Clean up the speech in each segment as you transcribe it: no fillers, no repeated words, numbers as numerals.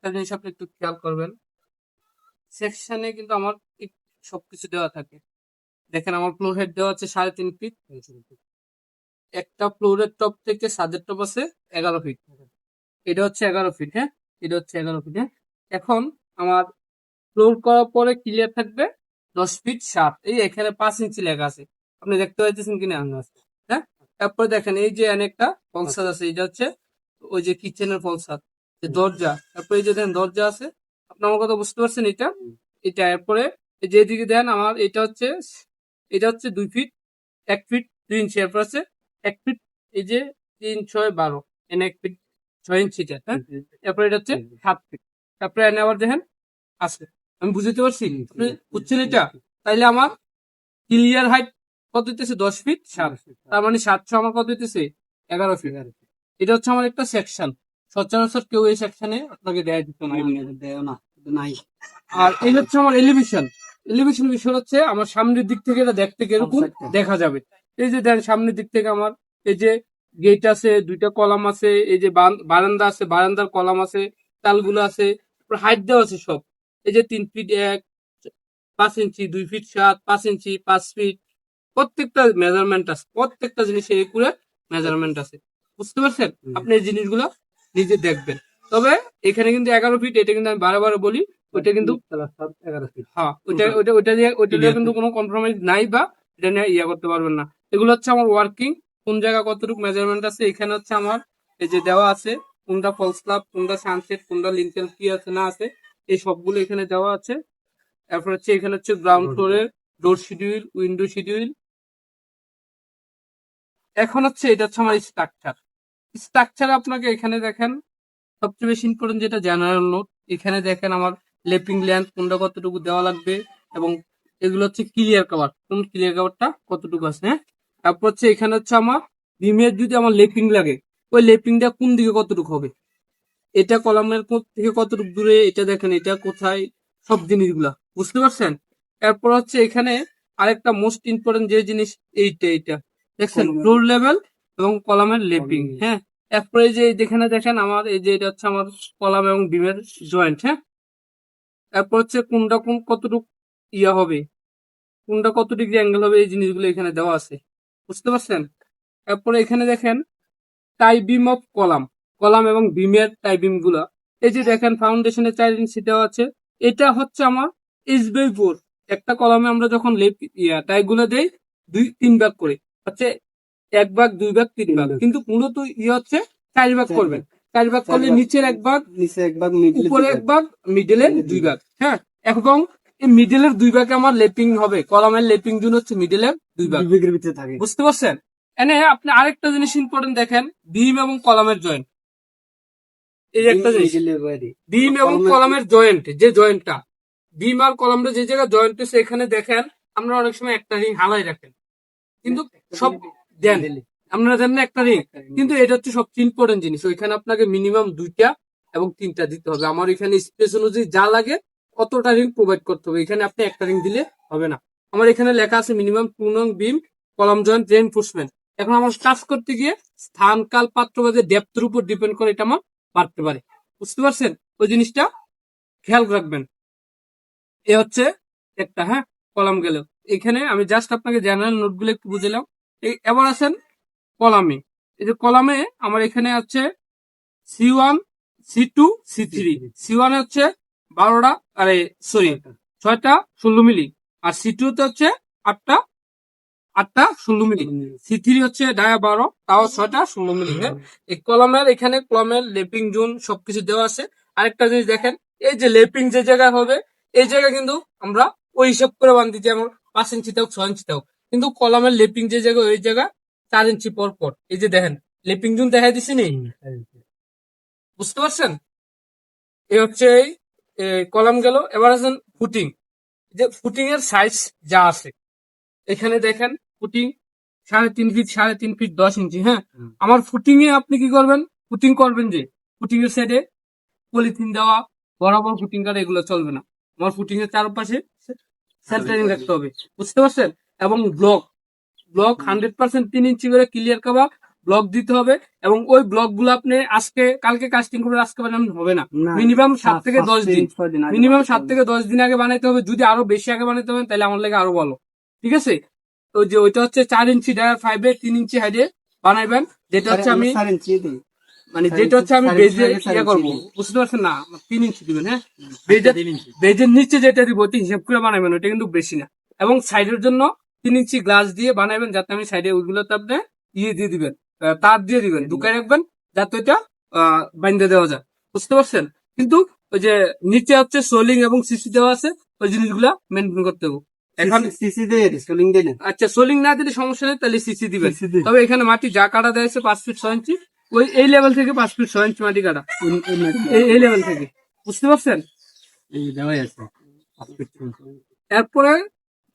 একটা জিনিস আপনি একটু খেয়াল করবেন, সেকশনে কিন্তু আমার সবকিছু দেওয়া থাকে। দেখেন আমার ফ্লোর হেড দেওয়া আছে 3.5 ফিট, একটা ফ্লোরের টপ থেকে ছাদের টপ আছে 11 ফিট, এটা হচ্ছে 11 ফিট। হ্যাঁ, এটা হচ্ছে 11 ফিট। হ্যাঁ, এখন আমার ফ্লোর করার পরে ক্লিয়ার থাকবে 10 ফিট 7। এই এখানে 5 ইঞ্চি লেখা আছে, আপনি দেখতে পাইতেছেন কিনা? হ্যাঁ, তারপরে দেখেন এই যে অনেকটা ফলসাদ আছে, এটা হচ্ছে ওই যে কিচেনের ফলসাদ, যে দরজা। তারপরে এই যে দেখেন দরজা আছে, আপনি আমার কথা বুঝতে পারছেন? এটা এটা এরপরে এই যে এদিকে দেন আমার এটা হচ্ছে 2 ফিট 1 ফিট 2 ইঞ্চি, এরপর আছে 1 ফিট, এই যে 3 6 12, এনে 1 ফিট 6 ইঞ্চি। হ্যাঁ, এরপরে এটা হচ্ছে 7 ফিট। তারপরে এনে আবার দেখেন আছে, আমি বুঝতে পারছি? আপনি বুঝছেন এটা? তাইলে আমার ক্লিয়ার হাইট কত দিতেছে? 10 ফিট 7। তার মানে 700 আমার কত দিতেছে? 11 ফিট। এটা হচ্ছে আমার একটা সেকশন। সচরাচর কেউ এই সেকশনে আপনাকে দেয় দিত না, নাই। আর এই হচ্ছে আমার এলিভেশন। এলিভেশন বিষয় হচ্ছে আমার সামনের দিক থেকে এটা দেখতে কিরকম দেখা যাবে। এই যে দেখেন সামনের দিক থেকে আমার এই যে গেট আছে, 2টা কলাম আছে, এই যে বারান্দা আছে, বারান্দার কলাম আছে, তালগুলো আছে, হাইট দেওয়া আছে সব। এই যে 3 ফিট 1, 5 ইঞ্চি 2 ফিট 7, 5 ইঞ্চি 5 ফিট, প্রত্যেকটা মেজারমেন্ট আছে, প্রত্যেকটা জিনিসের একুরেট মেজারমেন্ট আছে। বুঝতে পারছেন? আপনি এই জিনিসগুলো নিজে দেখবেন। তবে এখানে কিন্তু 11 ফিট, এটা কিন্তু আমি বারে বলি, ওইটা কিন্তু 11 ফিট। হ্যাঁ, ওইটা দিয়ে কিন্তু কোনো কম্প্রোমাইজ নাই, বা এটা নিয়ে ইয়া করতে পারবেন না। এগুলো হচ্ছে আমার ওয়ার্কিং, কোন জায়গা কতটুকু মেজারমেন্ট আছে এখানে হচ্ছে আমার এই যে দেওয়া আছে, কোনটা ফলস স্ল্যাব, কোনটা সানসেট, কোনটা লিন্টেল কি আছে না আছে, এই সবগুলো এখানে দেওয়া আছে। তারপর হচ্ছে এখানে হচ্ছে গ্রাউন্ড ফ্লোরের ডোর শিডিউল, উইন্ডো শিডিউল। এখন হচ্ছে এটা হচ্ছে আমার স্ট্রাকচার আপনাকে এখানে দেখেন সবচেয়ে বেশি ইম্পর্টেন্ট যেটা জেনারেল নোট। এখানে দেখেন আমার লেপিং লেন্থ কোনটা কতটুকু দেওয়া লাগবে, এবং এগুলো হচ্ছে ক্লিয়ার কভার, কোন ক্লিয়ার কভারটা কতটুকু আছে। হ্যাঁ, তারপর হচ্ছে এখানে হচ্ছে আমার বিমের যদি আমার লেপিং লাগে, ওই লেপিংটা কোন দিকে কতটুকু হবে, এটা কলামের থেকে কতটুকু দূরে, এটা দেখেন এটা কোথায়, সব জিনিসগুলা বুঝতে পারছেন? এরপর হচ্ছে এখানে আরেকটা মোস্ট ইম্পর্টেন্ট যে জিনিস, এইটা দেখছেন, ফ্লোর লেভেল এবং কলামের লেপিং। হ্যাঁ, এরপরে যে যেখানে দেখেন আমার এই যে এটা হচ্ছে আমার কলাম এবং বিমের জয়েন্ট। হ্যাঁ, এরপর হচ্ছে কোনটা কোন কতটুকু ইয়া হবে, কোনটা কত ডিগ্রি অ্যাঙ্গেল হবে, এই জিনিসগুলো এখানে দেওয়া আছে। বুঝতে পারছেন? এরপরে এখানে দেখেন টাই বিম অফ কলাম, কলাম এবং বিমের টাই বিম গুলা। এই যে দেখেন ফাউন্ডেশনে 4 ইঞ্চি দেওয়া আছে, এটা হচ্ছে আমার H/4। একটা কলামে আমরা যখন টাই গুলা দেই 2 3 ভাগ করে, হচ্ছে 1 ভাগ 2 ভাগ 3 ভাগ, কিন্তু মূলত হচ্ছে 4 ভাগ করবেন। 4 ভাগ করলে নিচের 1 ভাগ, উপরে 1 ভাগ, মিডলে 2 ভাগ। হ্যাঁ, এবং এই মিডলের 2 ভাগে আমার লেপিং হবে, কলামের লেপিং জুন হচ্ছে মিডলের 2 ভাগ। বুঝতে পারছেন? এনে আপনি আরেকটা জিনিস ইম্পর্টেন্ট দেখেন, বিম এবং কলামের জয়েন্ট। এই একটা জিনিস, বিম এবং কলামের জয়েন্ট, যে জয়েন্টটা বিম আর কলামের যে জায়গায় জয়েন্ট আছে, এখানে দেখেন আমরা অনেক সময় একটা রিং হালাই রাখেন, কিন্তু সব দেন আপনারা জানেন একটা রিং, কিন্তু এটা হচ্ছে সবচেয়ে ইম্পর্টেন্ট জিনিস। ওইখানে আপনাকে মিনিমাম 2টা এবং 3টা দিতে হবে। আমার এখানে স্পেস অনুযায়ী যা লাগে অতটা রিং প্রোভাইড করতে হবে, এখানে আপনি একটা রিং দিলে হবে না। আমার এখানে লেখা আছে মিনিমাম 2 নং বিম কলাম জয়েন্ট রেইনফোর্সমেন্ট। এখন আমার কাজ করতে গিয়ে স্থান কাল পাত্র বা ডেপথের উপর ডিপেন্ড করে এটা আমার বাড়তে পারে। বুঝতে পারছেন? ওই জিনিসটা খেয়াল রাখবেন। এ হচ্ছে একটা, হ্যাঁ, কলাম গেল। এখানে আমি জাস্ট আপনাকে জেনারেল নোটগুলো একটু বুঝলাম। এবার আছেন কলামে। এই যে কলামে আমার এখানে আছে C1 C2 C3। C1 হচ্ছে 12টা, আরে সরি 6টা 16 মিলি, আর C2 তে হচ্ছে 8টা 16 মিলি, C3 হচ্ছে 12 তাও 6টা 16 মিলি। হ্যাঁ, এই কলামের এখানে কলামের লেপিং জোন সবকিছু দেওয়া আছে। আরেকটা জিনিস দেখেন, এই যে লেপিং যে জায়গায় হবে, এই জায়গায় কিন্তু আমরা ওই হিসাব করে বান্ধি, যেমন 5 ইঞ্চি হোক 6 ইঞ্চি হোক, কিন্তু কলামের লেপিং যে জায়গায় ওই জায়গা 4 ইঞ্চি পর পর। এই যে দেখেন লেপিং জোন দেখা দিচ্ছে নি? বুঝতে পারছেন? এই হচ্ছে কলাম গেল। এবার আছেন ফুটিং, যে ফুটিং এর সাইজ যা আছে এখানে দেখেন, ফুটিং 3.5 ফিট 3.5 ফিট 10 ইঞ্চি। হ্যাঁ, আমার ফুটিং এ আপনি কি করবেন, ফুটিং করবেন যে ফুটিং এর সাইডে পলিথিন দেওয়া, বরাবর ফুটিং করা, এগুলো চলবে না। আমার ফুটিং এর চারপাশে সেন্টারিং রাখতে হবে। বুঝতে পারছেন? এবং ব্লক 100% 3 ইঞ্চি করে ক্লিয়ার কভার, ব্লক দিতে হবে এবং ওই ব্লক গুলো আপনি কালকে কাস্টিং করে আজকে বানানো হবে না, মিনিমাম 7 থেকে 10 দিন, মিনিমাম 7 থেকে 10 দিন আগে বানাইতে হবে। যদি আরো বেশি আগে বানাইতে হবে তাহলে আমার লাগে আরো ভালো, ঠিক আছে। তো যে ওইটা হচ্ছে 4 ইঞ্চি ডায়ার 5 এর 3 ইঞ্চি হাইডে বানাইবেন, যেটা হচ্ছে আমি মানে যেটা হচ্ছে আমি বেজে ইয়ে করবো, বুঝতে পারছেন না, 3 ইঞ্চি দিবেন। হ্যাঁ, বেজের নিচে যেটা দিব ওইটা হিসাব করে বানাবেন, ওইটা কিন্তু বেশি না। এবং সাইডের জন্য 3 ইঞ্চি গ্লাস দিয়ে বানাবেন, যাতে আমি সাইডে ওইগুলোতে আপনি দিয়ে দিবেন, তার দিয়ে দিবেন, ঢুকাই রাখবেন যাতে ওইটা বাইন্ধে দেওয়া যায়, বুঝতে পারছেন। কিন্তু ওই যে নিচে হচ্ছে সোলিং এবং সিসি দেওয়া আছে, ওই জিনিসগুলা মেনটেন করতে হবে। এখন সিসি দিয়ে সোলিং দিয়ে না। আচ্ছা, সোলিং না দিলে সমস্যা নেই, তাহলে সিসি দিবেন। তবে এখানে মাটি যা কাটা দেওয়া আছে 5 ফিট 6 ইঞ্চি, ওই এই লেভেল থেকে 5 ফিট 6 ইঞ্চি মাটি কাটা, এই লেভেল থেকে, বুঝতে পারছেন। এই দেওয়াই আছে। এরপরে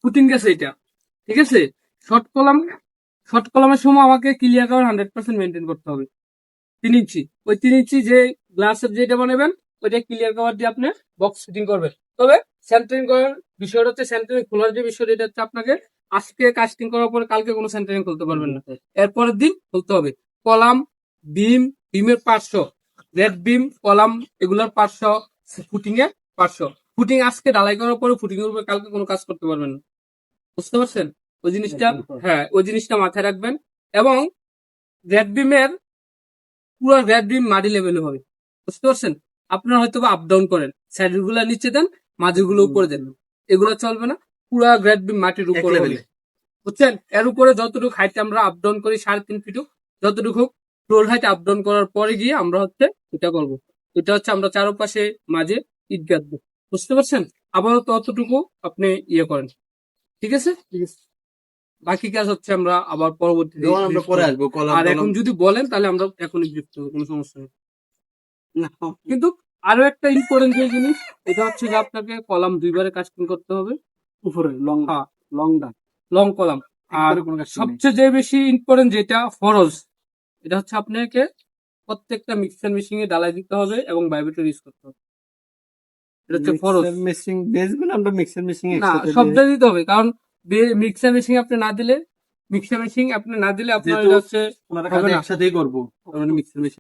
পুটিং গেছে এটা, ঠিক আছে। শর্ট কলামের সময় আমাকে ক্লিয়ার কাভার 100% মেনটেন করতে হবে। 3 ইঞ্চি, ওই 3 ইঞ্চি যে গ্লাসের যেটা বানাবেন ওইটা ক্লিয়ার কাভার দিয়ে আপনি বক্স ফিটিং করবেন। তবে সেন্টারিং করার বিষয়টা হচ্ছে, সেন্টারিং খোলার যে বিষয়টা, এটা হচ্ছে আপনাকে আজকে কাস্টিং করার পরে কালকে কোনো সেন্টারিং খুলতে পারবেন না, এরপরের দিন খুলতে হবে। কলাম, বিমের পার্শ্ব, রেড বিম, কলাম এগুলোর পার্শ্ব, ফুটিং এর পার্শ্ব, ফুটিং আজকে ঢালাই করার পরে ফুটিং এর উপরে কালকে কোনো কাজ করতে পারবেন না, বুঝতে পারছেন। ওই জিনিসটা, হ্যাঁ, ওই জিনিসটা মাথায় রাখবেন। এবং রেড বিমের পুরো রেড বিম মাটি লেভেলে হবে, বুঝতে পারছেন। আপনারা হয়তো আপ ডাউন করেন, সাইড গুলা নিচে দেন, মাঝগুলো উপরে দেন, এগুলো চলবে না। পুরা রেড বিম মাটির উপরে হবে, বুঝছেন। এর উপরে যতটুকু হাইট আমরা আপ ডাউন করি 3.5 ফিট, যতটুকু ফ্লোর হাইট আপ ডাউন করার পরে গিয়ে আমরা হচ্ছে এটা করবো। এটা হচ্ছে আমরা চারপাশে মাঝে ইট গাঁথবো, বুঝতে পারছেন। আপাতত অতটুকু আপনি ইয়ে করেন, ঠিক আছে। বাকি কাজ হচ্ছে আমরা আবার পরবর্তীতে আমরা পরে আসবো। আর এখন যদি বলেন তাহলে আমরা এখনই ব্রিফ করবো, কোনো সমস্যা নেই। কিন্তু আরো একটা ইম্পর্টেন্ট যে জিনিস, এটা হচ্ছে যে আপনাকে কলাম 2 বারে কাস্টিং করতে হবে উপরে, লং কলাম। আর সবচেয়ে যে বেশি ইম্পর্টেন্ট যেটা ফরজ, এটা হচ্ছে আপনাকে প্রত্যেকটা মিক্সার মেশিনে ডালাই দিতে হবে এবং ভাইব্রেটর ইউজ করতে হবে। এটা হচ্ছে ফরজ। মেশিং বেসগুলো আমরা মিক্সার মেশিং না, সবটা দিতে হবে, কারণ মিক্সার মেশিন আপনি না দিলে আপনার এটা হচ্ছে একসাথেই করবো, মিক্সার মেশিন